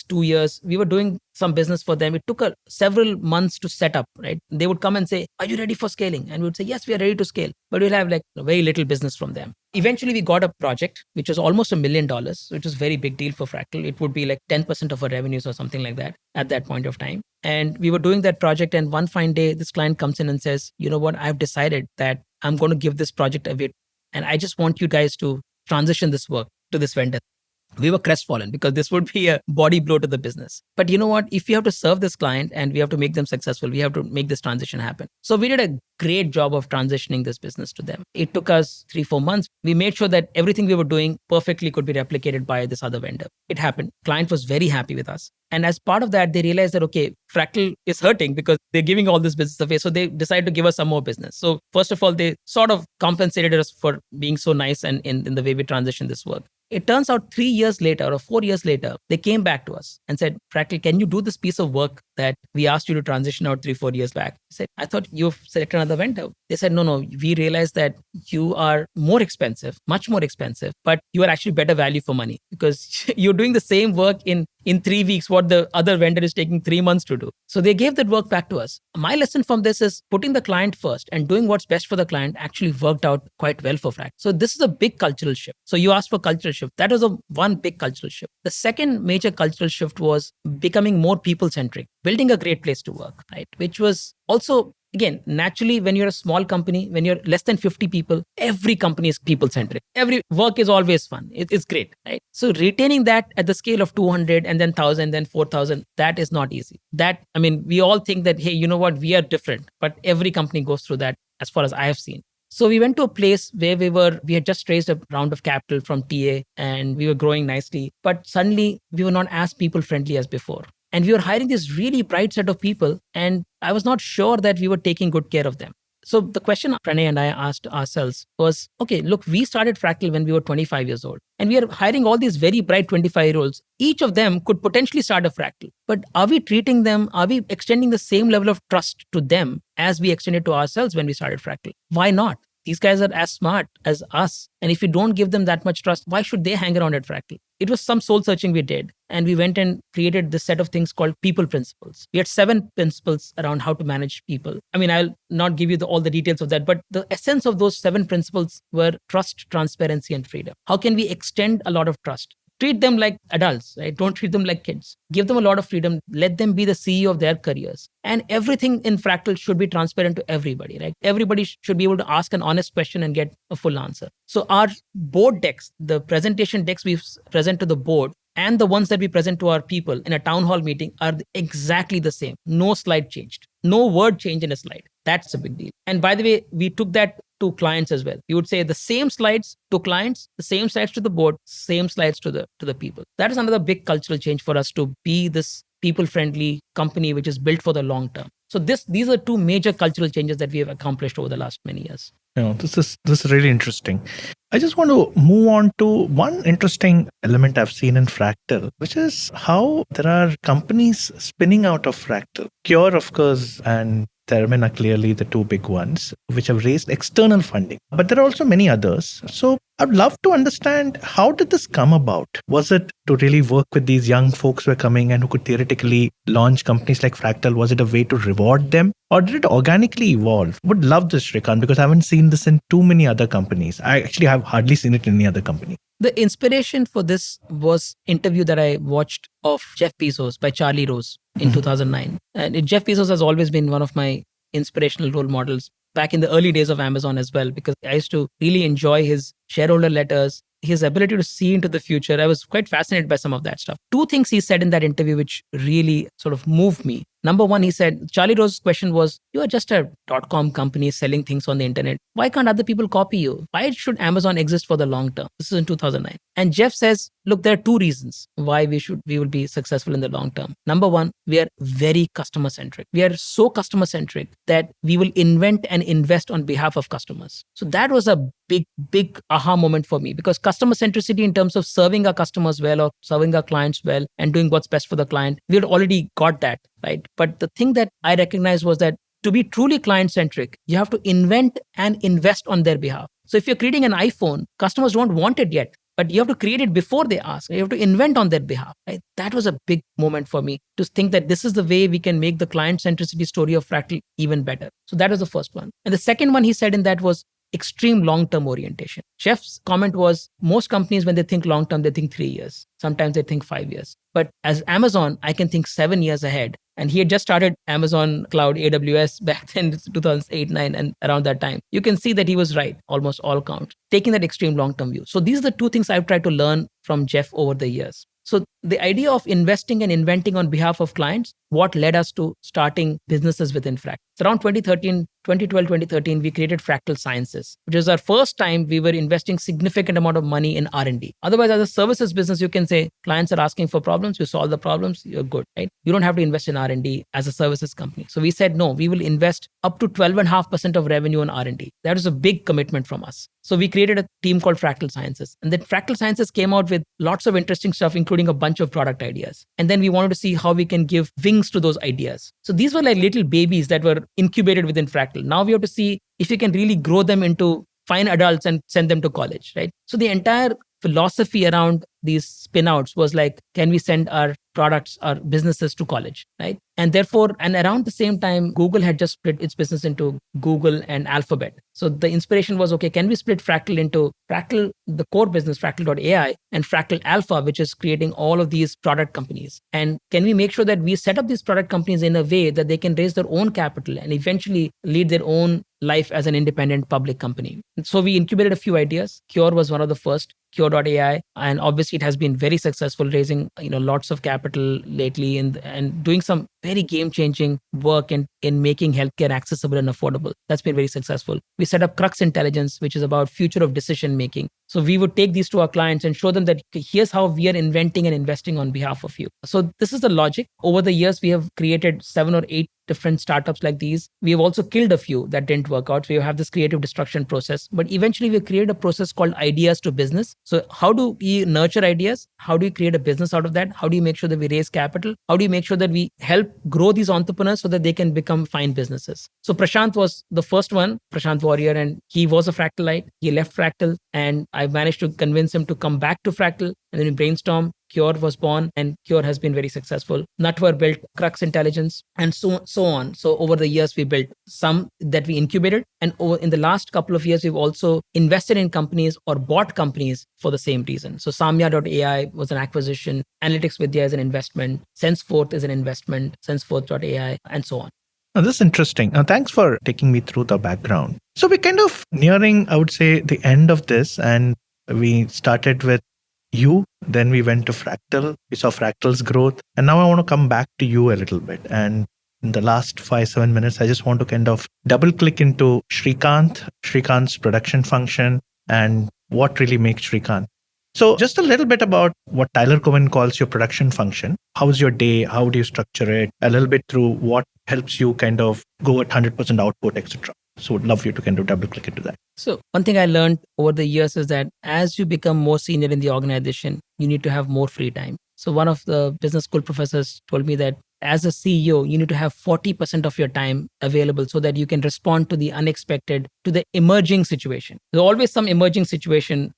2 years, we were doing some business for them. It took several months to set up, right? They would come and say, are you ready for scaling? And we would say, yes, we are ready to scale. But we'll have very little business from them. Eventually, we got a project, which was almost $1 million, which was a very big deal for Fractal. It would be like 10% of our revenues or something like that at that point of time. And we were doing that project. And one fine day, this client comes in and says, you know what, I've decided that I'm going to give this project away. And I just want you guys to transition this work to this vendor. We were crestfallen because this would be a body blow to the business. But you know what? If we have to serve this client and we have to make them successful, we have to make this transition happen. So we did a great job of transitioning this business to them. It took us 3-4 months. We made sure that everything we were doing perfectly could be replicated by this other vendor. It happened. Client was very happy with us. And as part of that, they realized that, okay, Fractal is hurting because they're giving all this business away. So they decided to give us some more business. So first of all, they sort of compensated us for being so nice and in the way we transitioned this work. It turns out 3 years later or 4 years later, they came back to us and said, Fractal, can you do this piece of work that we asked you to transition out 3-4 years back? I said, I thought you've selected another vendor. They said, no, we realized that you are more expensive, much more expensive, but you are actually better value for money because you're doing the same work in 3 weeks, what the other vendor is taking 3 months to do. So they gave that work back to us. My lesson from this is putting the client first and doing what's best for the client actually worked out quite well for Fractal. So this is a big cultural shift. So you asked for cultural shift. That was one big cultural shift. The second major cultural shift was becoming more people-centric, building a great place to work, right? Which was also, again, naturally, when you're a small company, when you're less than 50 people, every company is people-centric. Every work is always fun. It's great, right? So retaining that at the scale of 200 and then 1,000, then 4,000, that is not easy. We all think that, hey, you know what, we are different. But every company goes through that as far as I have seen. So we went to a place where we had just raised a round of capital from TA and we were growing nicely. But suddenly we were not as people-friendly as before. And we were hiring this really bright set of people. And I was not sure that we were taking good care of them. So the question Pranay and I asked ourselves was, okay, look, we started Fractal when we were 25 years old. And we are hiring all these very bright 25-year-olds. Each of them could potentially start a Fractal. But are we extending the same level of trust to them as we extended to ourselves when we started Fractal? Why not? These guys are as smart as us. And if you don't give them that much trust, why should they hang around at Fractal? It was some soul searching we did. And we went and created this set of things called people principles. We had 7 principles around how to manage people. I'll not give you all the details of that, but the essence of those 7 principles were trust, transparency, and freedom. How can we extend a lot of trust? Treat them like adults, right? Don't treat them like kids. Give them a lot of freedom. Let them be the CEO of their careers. And everything in Fractal should be transparent to everybody, right? Everybody should be able to ask an honest question and get a full answer. So our board decks, the presentation decks we present to the board, and the ones that we present to our people in a town hall meeting are exactly the same. No slide changed. No word change in a slide. That's a big deal. And by the way, we took that to clients as well. You would say the same slides to clients, the same slides to the board, same slides to the people. That is another big cultural change for us to be this people-friendly company which is built for the long term. So these are 2 major cultural changes that we have accomplished over the last many years. This is really interesting. I just want to move on to one interesting element I've seen in Fractal, which is how there are companies spinning out of Fractal. Cure, of course, and Thermin are clearly the 2 big ones, which have raised external funding. But there are also many others. So I'd love to understand, how did this come about? Was it to really work with these young folks who are coming and who could theoretically launch companies like Fractal? Was it a way to reward them? Or did it organically evolve? Would love this, Srikanth, because I haven't seen this in too many other companies. I actually have hardly seen it in any other company. The inspiration for this was an interview that I watched of Jeff Bezos by Charlie Rose in 2009. And Jeff Bezos has always been one of my inspirational role models back in the early days of Amazon as well, because I used to really enjoy his shareholder letters, his ability to see into the future. I was quite fascinated by some of that stuff. 2 things he said in that interview which really sort of moved me. Number one, he said, Charlie Rose's question was, you are just a .com company selling things on the internet. Why can't other people copy you? Why should Amazon exist for the long term? This is in 2009. And Jeff says, look, there are 2 reasons why we will be successful in the long term. Number one, we are very customer centric. We are so customer centric that we will invent and invest on behalf of customers. So that was a big aha moment for me, because customer centricity in terms of serving our customers well or serving our clients well and doing what's best for the client, we had already got that, right? But the thing that I recognized was that to be truly client-centric, you have to invent and invest on their behalf. So if you're creating an iPhone, customers don't want it yet, but you have to create it before they ask. You have to invent on their behalf, right? That was a big moment for me to think that this is the way we can make the client-centricity story of Fractal even better. So that was the first one. And the second one he said in that was extreme long-term orientation. Jeff's comment was, most companies, when they think long-term, they think 3 years. Sometimes they think 5 years. But as Amazon, I can think 7 years ahead And he had just started Amazon Cloud, AWS back then, 2008, 9, and around that time. You can see that he was right, almost all counts, taking that extreme long-term view. So these are the two things I've tried to learn from Jeff over the years. So the idea of investing and inventing on behalf of clients, what led us to starting businesses within Fractal. So around 2012, 2013, we created Fractal Sciences, which is our first time we were investing significant amount of money in R&D. Otherwise, as a services business, you can say clients are asking for problems, you solve the problems, you're good, right? You don't have to invest in R&D as a services company. So we said, no, we will invest up to 12.5% of revenue in R&D. That is a big commitment from us. So we created a team called Fractal Sciences. And then Fractal Sciences came out with lots of interesting stuff, including a bunch of product ideas. And then we wanted to see how we can give wings to those ideas. So these were like little babies that were incubated within Fractal. Now we have to see if you can really grow them into fine adults and send them to college, right? So the entire philosophy around these spin-outs was like, can we send our products, our businesses to college, right? And therefore, and around the same time, Google had just split its business into Google and Alphabet. So the inspiration was, okay, can we split Fractal into Fractal, the core business, Fractal.ai, and Fractal Alpha, which is creating all of these product companies? And can we make sure that we set up these product companies in a way that they can raise their own capital and eventually lead their own life as an independent public company? And so we incubated a few ideas. Cure was one of the first. Cure.ai, and obviously it has been very successful, raising lots of capital lately and doing some very game-changing work in making healthcare accessible and affordable. That's been very successful. We set up Crux Intelligence, which is about future of decision making. So we would take these to our clients and show them that here's how we are inventing and investing on behalf of you. So this is the logic. Over the years, we have created 7 or 8 different startups like these. We have also killed a few that didn't work out. So we have this creative destruction process. But eventually we created a process called ideas to business. So how do we nurture ideas? How do we create a business out of that? How do you make sure that we raise capital? How do you make sure that we help grow these entrepreneurs so that they can become fine businesses? So Prashant was the first one, Prashant Warrior, and he was a Fractalite. He left Fractal and I managed to convince him to come back to Fractal. And then we brainstormed. Cure was born and Cure has been very successful. Natwar built Crux Intelligence and so on. So over the years, we built some that we incubated. And in the last couple of years, we've also invested in companies or bought companies for the same reason. So Samya.ai was an acquisition. Analytics Vidya is an investment. SenseForth is an investment. SenseForth.ai and so on. Now, this is interesting. Thanks for taking me through the background. So we're kind of nearing, I would say, the end of this. And we started with you, then we went to Fractal, we saw Fractal's growth, and now I want to come back to you a little bit. And in the last 5-7 minutes, I just want to kind of double click into Srikanth's production function, and what really makes Srikanth. So just a little bit about what Tyler Cowen calls your production function. How's your day? How do you structure it? A little bit through what helps you kind of go at 100% output, etc. So would love you to kind of double click into that. So one thing I learned over the years is that as you become more senior in the organization, you need to have more free time. So one of the business school professors told me that as a CEO, you need to have 40% of your time available so that you can respond to the unexpected, to the emerging situation. There's always some emerging situation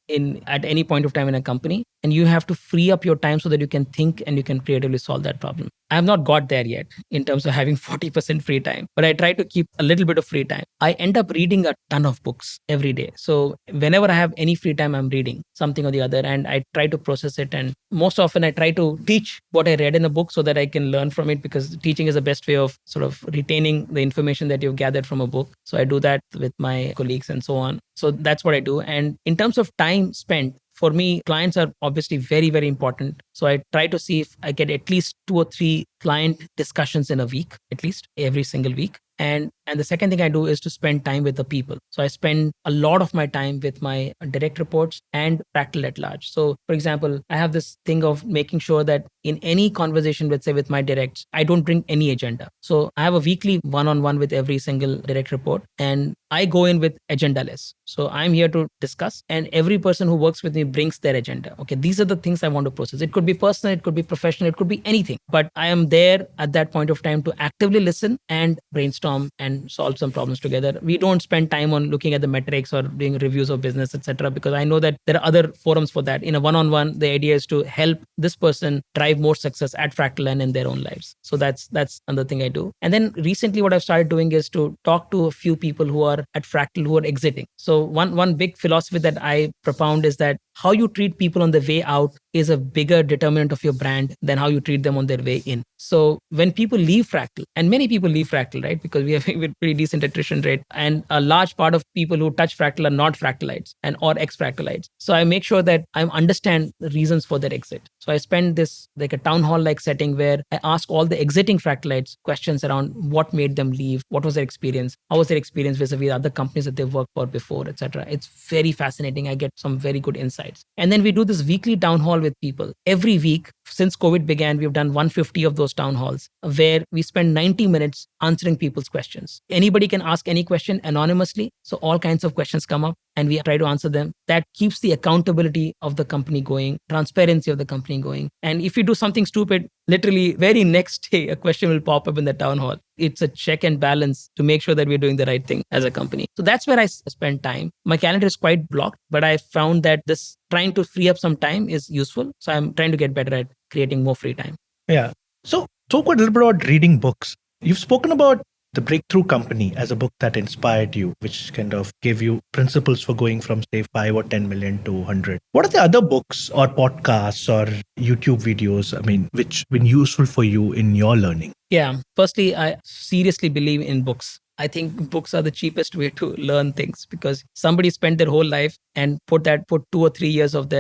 at any point of time in a company, and you have to free up your time so that you can think and you can creatively solve that problem. I have not got there yet in terms of having 40% free time, but I try to keep a little bit of free time. I end up reading a ton of books every day. So whenever I have any free time, I'm reading something or the other, and I try to process it. And most often I try to teach what I read in a book so that I can learn from it, because teaching is the best way of sort of retaining the information that you've gathered from a book. So I do that with my colleagues and so on. So that's what I do. And in terms of time spent, for me, clients are obviously very, very important. So I try to see if I get at least 2 or 3 client discussions in a week, at least every single week. And the second thing I do is to spend time with the people. So I spend a lot of my time with my direct reports and Fractal at large. So for example, I have this thing of making sure that in any conversation, let's say with my directs, I don't bring any agenda. So I have a weekly one-on-one with every single direct report, and I go in with agendaless. So I'm here to discuss, and every person who works with me brings their agenda. Okay, these are the things I want to process. It could be personal, it could be professional, it could be anything. But I am there at that point of time to actively listen and brainstorm and solve some problems together. We don't spend time on looking at the metrics or doing reviews of business, etc., because I know that there are other forums for that. In a one-on-one, the idea is to help this person drive more success at Fractal and in their own lives. So that's another thing I do. And then recently what I've started doing is to talk to a few people who are at Fractal who are exiting. So one big philosophy that I propound is that how you treat people on the way out is a bigger determinant of your brand than how you treat them on their way in. So when people leave Fractal, and many people leave Fractal, right? Because we have a pretty decent attrition rate, and a large part of people who touch Fractal are not Fractalites and or ex-Fractalites. So I make sure that I understand the reasons for their exit. So I spend this like a town hall like setting where I ask all the exiting Fractalites questions around what made them leave, what was their experience, how was their experience vis-a-vis other companies that they've worked for before, etc. It's very fascinating. I get some very good insights. And then we do this weekly town hall with people. Every week since COVID began, we've done 150 of those town halls where we spend 90 minutes answering people's questions. Anybody can ask any question anonymously. So all kinds of questions come up and we try to answer them. That keeps the accountability of the company going, transparency of the company going. And if you do something stupid, literally very next day, a question will pop up in the town hall. It's a check and balance to make sure that we're doing the right thing as a company. So that's where I spend time. My calendar is quite blocked, but I found that this trying to free up some time is useful. So I'm trying to get better at creating more free time. Yeah. So talk a little bit about reading books. You've spoken about The Breakthrough Company as a book that inspired you, which kind of gave you principles for going from, say, 5 or 10 million to 100. What are the other books or podcasts or YouTube videos, which have been useful for you in your learning? Yeah. Firstly, I seriously believe in books. I think books are the cheapest way to learn things because somebody spent their whole life and put 2 or 3 years of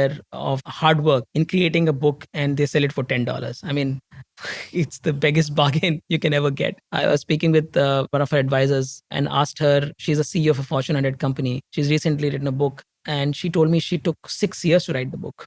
hard work in creating a book and they sell it for $10. It's the biggest bargain you can ever get. I was speaking with one of her advisors and asked her, she's a CEO of a Fortune 100 company. She's recently written a book and she told me she took 6 years to write the book.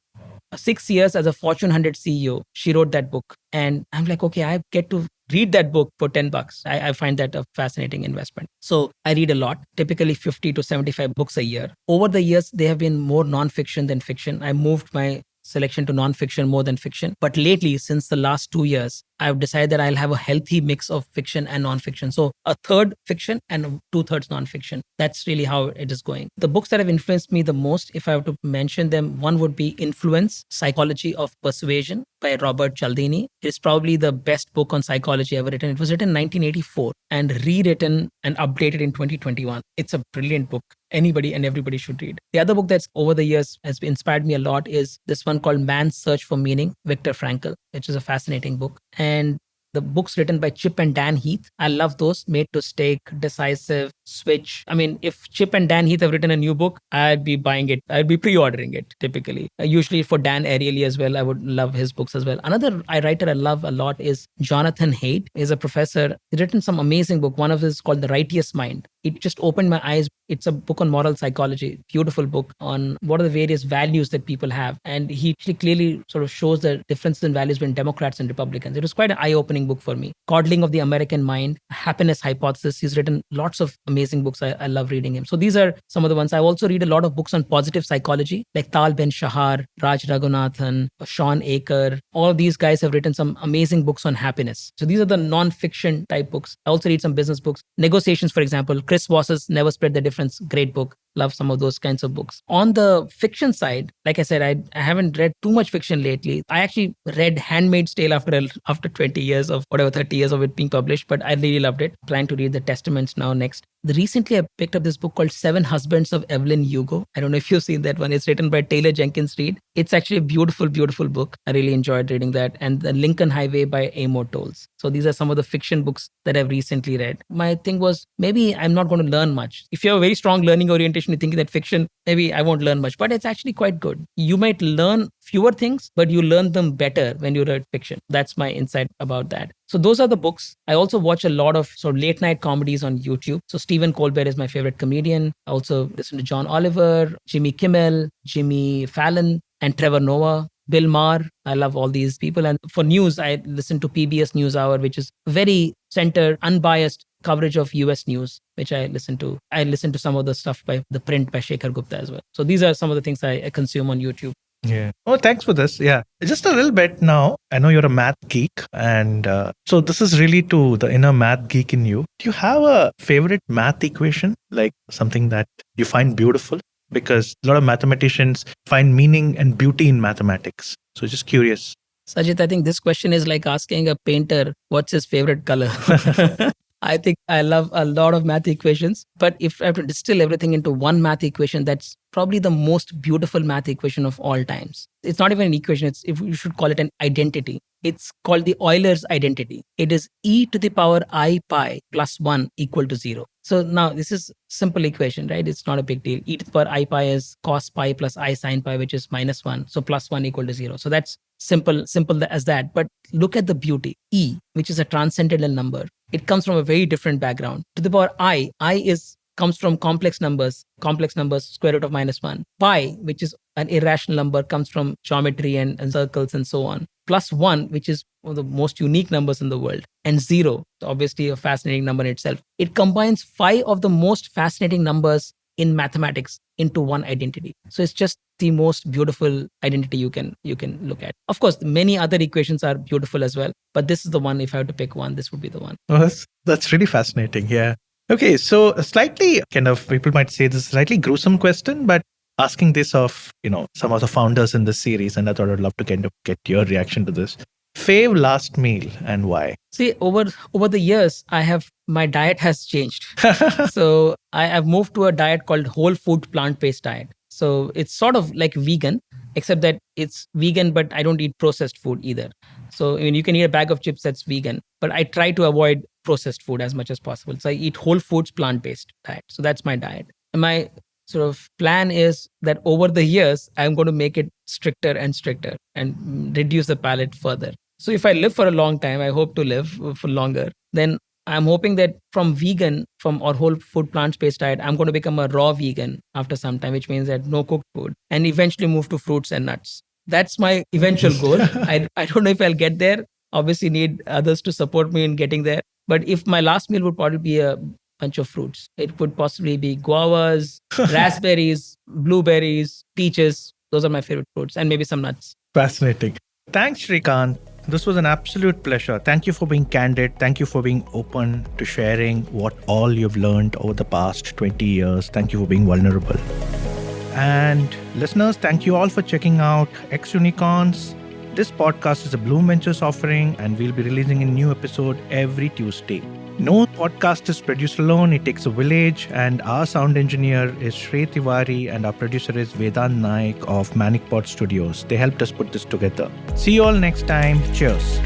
6 years as a Fortune 100 CEO, she wrote that book. And I'm like, okay, I get to read that book for $10. I find that a fascinating investment. So I read a lot, typically 50 to 75 books a year. Over the years, they have been more nonfiction than fiction. I moved my selection to nonfiction more than fiction. But lately, since the last 2 years, I've decided that I'll have a healthy mix of fiction and nonfiction. So a third fiction and 2/3 nonfiction. That's really how it is going. The books that have influenced me the most, if I were to mention them, one would be Influence, Psychology of Persuasion by Robert Cialdini. It's probably the best book on psychology ever written. It was written in 1984 and rewritten and updated in 2021. It's a brilliant book. Anybody and everybody should read. The other book that's over the years has inspired me a lot is this one called Man's Search for Meaning, Viktor Frankl, which is a fascinating book. And the books written by Chip and Dan Heath, I love those. Made to Stake, Decisive, Switch. If Chip and Dan Heath have written a new book, I'd be buying it. I'd be pre-ordering it typically. Usually for Dan Ariely as well, I would love his books as well. Another writer I love a lot is Jonathan Haidt. He's a professor. He's written some amazing book. One of his is called The Righteous Mind. It just opened my eyes. It's a book on moral psychology, beautiful book on what are the various values that people have. And he clearly sort of shows the differences in values between Democrats and Republicans. It was quite an eye-opening book for me. Coddling of the American Mind, Happiness Hypothesis. He's written lots of amazing books. I love reading him. So these are some of the ones. I also read a lot of books on positive psychology, like Tal Ben-Shahar, Raj Raghunathan, Sean Aker. All of these guys have written some amazing books on happiness. So these are the non-fiction type books. I also read some business books. Negotiations, for example, Chris Voss's Never Split the Difference. Great book. Love some of those kinds of books. On the fiction side, like I said, I haven't read too much fiction lately. I actually read Handmaid's Tale after 20 years of 30 years of it being published, but I really loved it. Planning to read the Testaments now next. Recently, I picked up this book called Seven Husbands of Evelyn Hugo. I don't know if you've seen that one. It's written by Taylor Jenkins Reid. It's actually a beautiful, beautiful book. I really enjoyed reading that. And The Lincoln Highway by Amor Tolls. So these are some of the fiction books that I've recently read. My thing was, maybe I'm not going to learn much. If you have a very strong learning orientation, you're thinking that fiction, maybe I won't learn much, but it's actually quite good. You might learn fewer things, but you learn them better when you read fiction. That's my insight about that. So those are the books. I also watch a lot of sort of late night comedies on YouTube. So Stephen Colbert is my favorite comedian. I also listen to John Oliver, Jimmy Kimmel, Jimmy Fallon, and Trevor Noah, Bill Maher. I love all these people. And for news, I listen to PBS NewsHour, which is very centered, unbiased coverage of US news, which I listen to. I listen to some of the stuff by the print by Shekhar Gupta as well. So these are some of the things I consume on YouTube. Yeah. Oh, thanks for this. Yeah. Just a little bit now. I know you're a math geek. And so this is really to the inner math geek in you. Do you have a favorite math equation? Like something that you find beautiful? Because a lot of mathematicians find meaning and beauty in mathematics. So just curious. Sajith, I think this question is like asking a painter what's his favorite color. I think I love a lot of math equations, but if I have to distill everything into one math equation, that's probably the most beautiful math equation of all times. It's not even an equation, it's, if you should call it an identity. It's called the Euler's identity. It is e to the power I pi plus 1 equal to 0. So now this is simple equation, right? It's not a big deal. E to the power I pi is cos pi plus I sin pi, which is minus 1. So plus 1 equal to 0. So that's simple as that. But look at the beauty. E, which is a transcendental number, it comes from a very different background. To the power I comes from complex numbers, square root of minus 1. Pi, which is an irrational number, comes from geometry and circles and so on. Plus 1, which is one of the most unique numbers in the world. And 0, obviously a fascinating number in itself. It combines 5 of the most fascinating numbers in mathematics into one identity. So it's just the most beautiful identity you can look at. Of course, many other equations are beautiful as well, but this is the one. If I had to pick one, this would be the one. Oh, that's really fascinating. Yeah. Okay, so a slightly kind of, people might say this is a slightly gruesome question, but asking this of, some of the founders in this series, and I thought I'd love to kind of get your reaction to this. Fave last meal and why? See, over the years, my diet has changed. So I have moved to a diet called whole food plant-based diet. So it's sort of like vegan, except that it's vegan, but I don't eat processed food either. So you can eat a bag of chips that's vegan, but I try to avoid processed food as much as possible. So I eat whole foods plant-based diet. So that's my diet. And my sort of plan is that over the years, I'm going to make it stricter and stricter and reduce the palate further. So if I live for a long time, I hope to live for longer, then I'm hoping that from whole food plant-based diet, I'm going to become a raw vegan after some time, which means that no cooked food, and eventually move to fruits and nuts. That's my eventual goal. I don't know if I'll get there. Obviously need others to support me in getting there. But if my last meal would probably be a bunch of fruits, it would possibly be guavas, raspberries, blueberries, peaches. Those are my favorite fruits, and maybe some nuts. Fascinating. Thanks, Srikanth. This was an absolute pleasure. Thank you for being candid. Thank you for being open to sharing what all you've learned over the past 20 years. Thank you for being vulnerable. And listeners, thank you all for checking out X Unicorns. This podcast is a Blume Ventures offering, and we'll be releasing a new episode every Tuesday. No podcast is produced alone. It takes a village, and our sound engineer is Shrey Tiwari, and our producer is Vedant Naik of Manicpod Studios. They helped us put this together. See you all next time. Cheers.